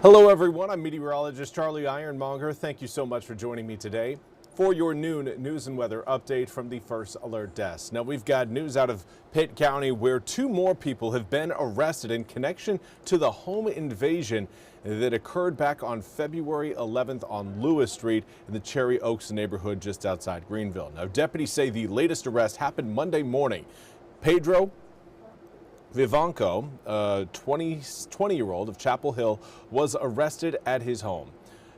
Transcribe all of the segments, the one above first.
Hello everyone, I'm meteorologist Charlie Ironmonger. Thank you so much for joining me today for your noon news and weather update from the First Alert Desk. Now we've got news out of Pitt County where two more people have been arrested in connection to the home invasion that occurred back on February 11th on Lewis Street in the Cherry Oaks neighborhood just outside Greenville. Now deputies say the latest arrest happened Monday morning. Pedro Vivanco, a 20-year-old of Chapel Hill, was arrested at his home.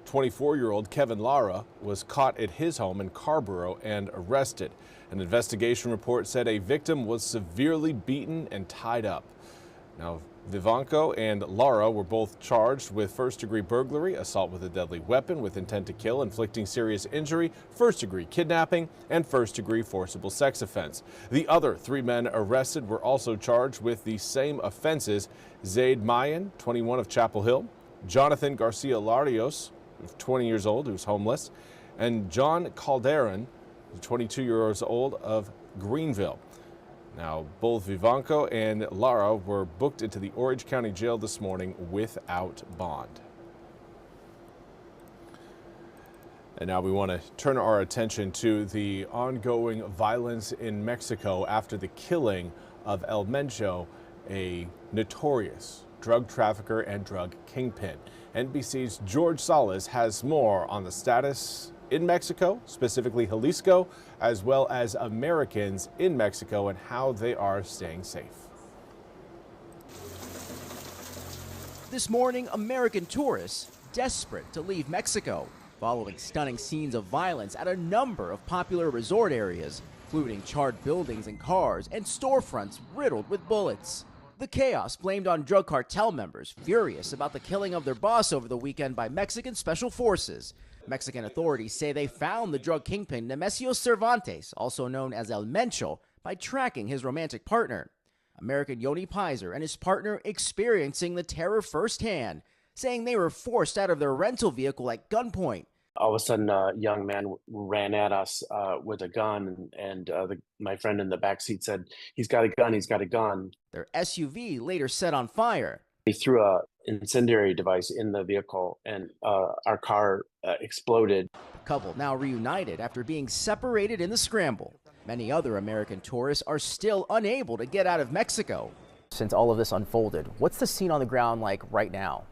24-year-old Kevin Lara was caught at his home in Carborough and arrested. An investigation report said a victim was severely beaten and tied up. Now, Vivanco and Lara were both charged with first-degree burglary, assault with a deadly weapon with intent to kill, inflicting serious injury, first-degree kidnapping, and first-degree forcible sex offense. The other three men arrested were also charged with the same offenses. Zaid Mayan, 21 of Chapel Hill, Jonathan Garcia Larios, 20 years old, who's homeless, and John Calderon, 22 years old of Greenville. Now, both Vivanco and Lara were booked into the Orange County Jail this morning without bond. And now we want to turn our attention to the ongoing violence in Mexico after the killing of El Mencho, a notorious drug trafficker and drug kingpin. NBC's George Salas has more on the status in Mexico, specifically Jalisco, as well as Americans in Mexico and how they are staying safe. This morning, American tourists desperate to leave Mexico following stunning scenes of violence at a number of popular resort areas, including charred buildings and cars and storefronts riddled with bullets. The chaos blamed on drug cartel members furious about the killing of their boss over the weekend by Mexican special forces. Mexican authorities say they found the drug kingpin Nemesio Cervantes, also known as El Mencho, by tracking his romantic partner. American Yoni Pizer and his partner experiencing the terror firsthand, saying they were forced out of their rental vehicle at gunpoint. All of a sudden, a young man ran at us with a gun, and my friend in the back seat said, "He's got a gun, he's got a gun." Their SUV later set on fire. He threw an incendiary device in the vehicle, and our car exploded. The couple now reunited after being separated in the scramble. Many other American tourists are still unable to get out of Mexico. Since all of this unfolded, what's the scene on the ground like right now?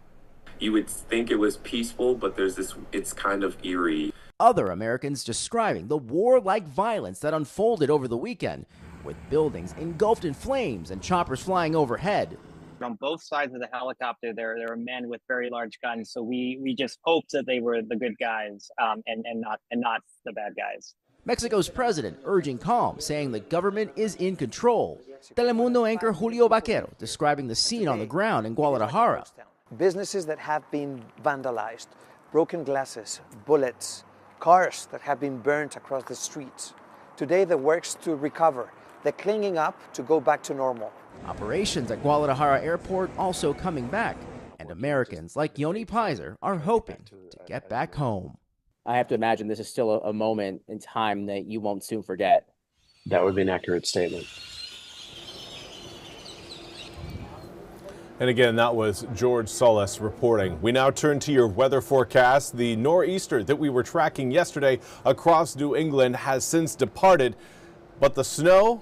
You would think it was peaceful, but it's kind of eerie. Other Americans describing the warlike violence that unfolded over the weekend, with buildings engulfed in flames and choppers flying overhead. On both sides of the helicopter, there are men with very large guns. So we just hoped that they were the good guys and not the bad guys. Mexico's president urging calm, saying the government is in control. Telemundo anchor Julio Vaquero describing the scene on the ground in Guadalajara. Businesses that have been vandalized, broken glasses, bullets, cars that have been burnt across the streets. Today the work's to recover. They're cleaning up to go back to normal. Operations at Guadalajara Airport also coming back, and Americans like Yoni Pizer are hoping to get back home. I have to imagine this is still a moment in time that you won't soon forget. That would be an accurate statement. And again, that was George Salas reporting. We now turn to your weather forecast. The nor'easter that we were tracking yesterday across New England has since departed, but the snow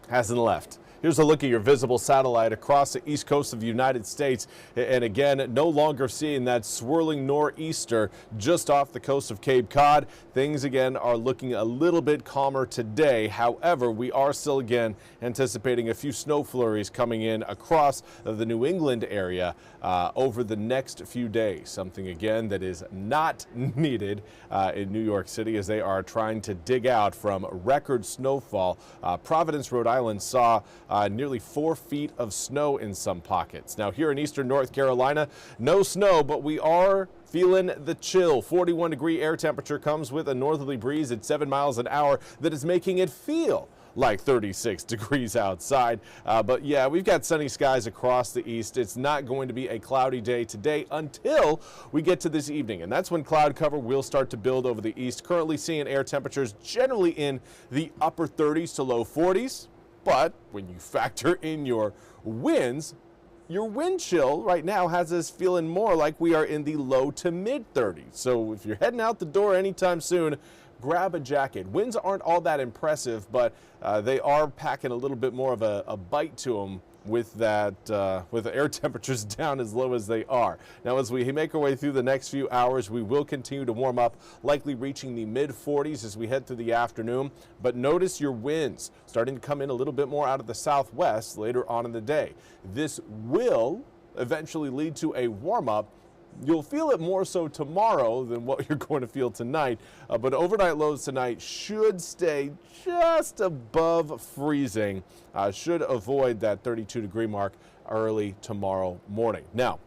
hasn't left. Here's a look at your visible satellite across the east coast of the United States. And again, no longer seeing that swirling nor'easter just off the coast of Cape Cod. Things again are looking a little bit calmer today. However, we are still again anticipating a few snow flurries coming in across the New England area over the next few days. Something again that is not needed in New York City as they are trying to dig out from record snowfall. Providence, Rhode Island saw nearly 4 feet of snow in some pockets. Now here in eastern North Carolina, no snow, but we are feeling the chill. 41-degree air temperature comes with a northerly breeze at 7 miles an hour that is making it feel like 36 degrees outside. But yeah, we've got sunny skies across the east. It's not going to be a cloudy day today until we get to this evening. And that's when cloud cover will start to build over the east. Currently seeing air temperatures generally in the upper 30s to low 40s. But when you factor in your winds, Your wind chill right now has us feeling more like we are in the low to mid 30s. So if you're heading out the door anytime soon, grab a jacket. Winds aren't all that impressive, but they are packing a little bit more of a bite to them with that, with the air temperatures down as low as they are. Now, as we make our way through the next few hours, we will continue to warm up, likely reaching the mid 40s as we head through the afternoon. But notice your winds starting to come in a little bit more out of the southwest later on in the day. This will eventually lead to a warm up. You'll feel it more so tomorrow than what you're going to feel tonight, but overnight lows tonight should stay just above freezing. Should avoid that 32-degree mark early tomorrow morning. Now,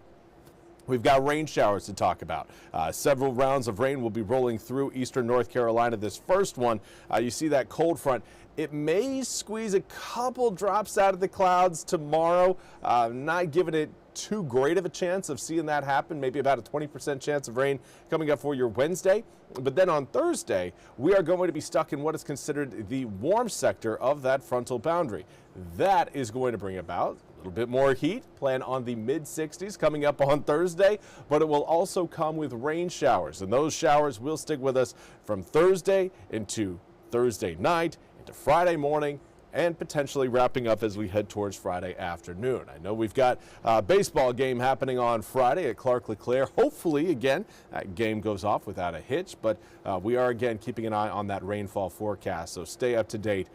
we've got rain showers to talk about. Several rounds of rain will be rolling through eastern North Carolina. This first one, you see that cold front. It may squeeze a couple drops out of the clouds tomorrow. Not giving it too great of a chance of seeing that happen. Maybe about a 20% chance of rain coming up for your Wednesday. But then on Thursday, we are going to be stuck in what is considered the warm sector of that frontal boundary. That is going to bring about a little bit more heat. Plan on the mid 60s coming up on Thursday, but it will also come with rain showers, and those showers will stick with us from Thursday into Thursday night, into Friday morning, and potentially wrapping up as we head towards Friday afternoon. I know we've got a baseball game happening on Friday at Clark LeClaire. Hopefully, again, that game goes off without a hitch, but we are, again, keeping an eye on that rainfall forecast, so stay up to date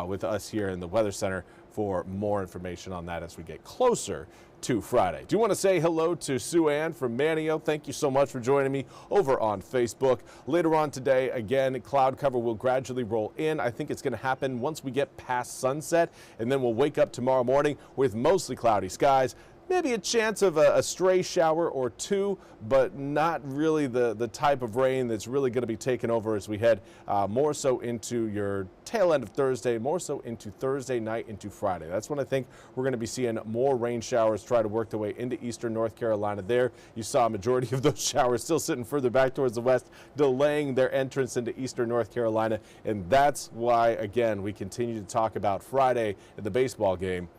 with us here in the Weather Center for more information on that as we get closer to Friday. Do want to say hello to Sue Ann from Manio. Thank you so much for joining me over on Facebook. Later on today, again, cloud cover will gradually roll in. I think it's going to happen once we get past sunset, and then we'll wake up tomorrow morning with mostly cloudy skies. Maybe a chance of a stray shower or two, but not really the type of rain that's really going to be taken over as we head more so into your tail end of Thursday, more so into Thursday night into Friday. That's when I think we're going to be seeing more rain showers try to work their way into eastern North Carolina there. You saw a majority of those showers still sitting further back towards the west, delaying their entrance into eastern North Carolina. And that's why, again, we continue to talk about Friday at the baseball game.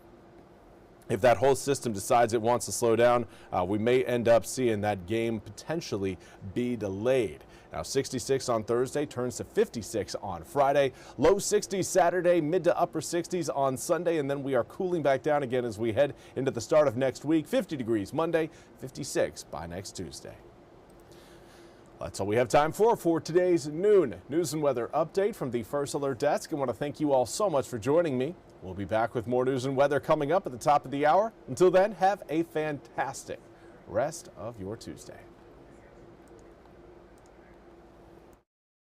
If that whole system decides it wants to slow down, we may end up seeing that game potentially be delayed. Now, 66 on Thursday turns to 56 on Friday. Low 60s Saturday, mid to upper 60s on Sunday, and then we are cooling back down again as we head into the start of next week. 50 degrees Monday, 56 by next Tuesday. That's all we have time for today's noon news and weather update from the First Alert Desk. I want to thank you all so much for joining me. We'll be back with more news and weather coming up at the top of the hour. Until then, have a fantastic rest of your Tuesday.